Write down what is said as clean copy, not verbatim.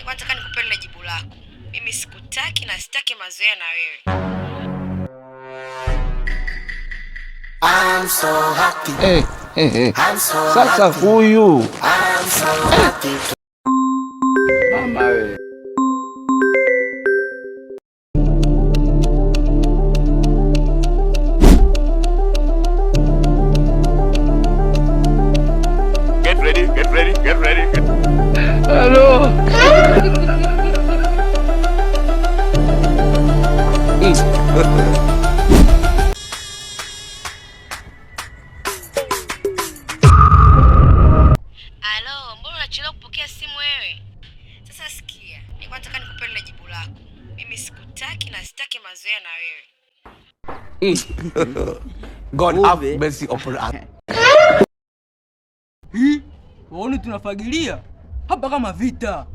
Nilikuwa nataka nikupe lile jibu lako. Mimi sikutaki na sitaki mazoea na wewe. I'm so happy. I'm so sasa huyu I'm so happy. mama wewe. Get ready. Hello. Halo, mbona unachelewa kupokea simu wewe? Sasa sikia, nilikuwa nataka nikupe lile jibu lako. Mimi sikutaki na sitaki mazoea na wewe. God have mercy upon us. Waone tunafagilia hapa kama vita.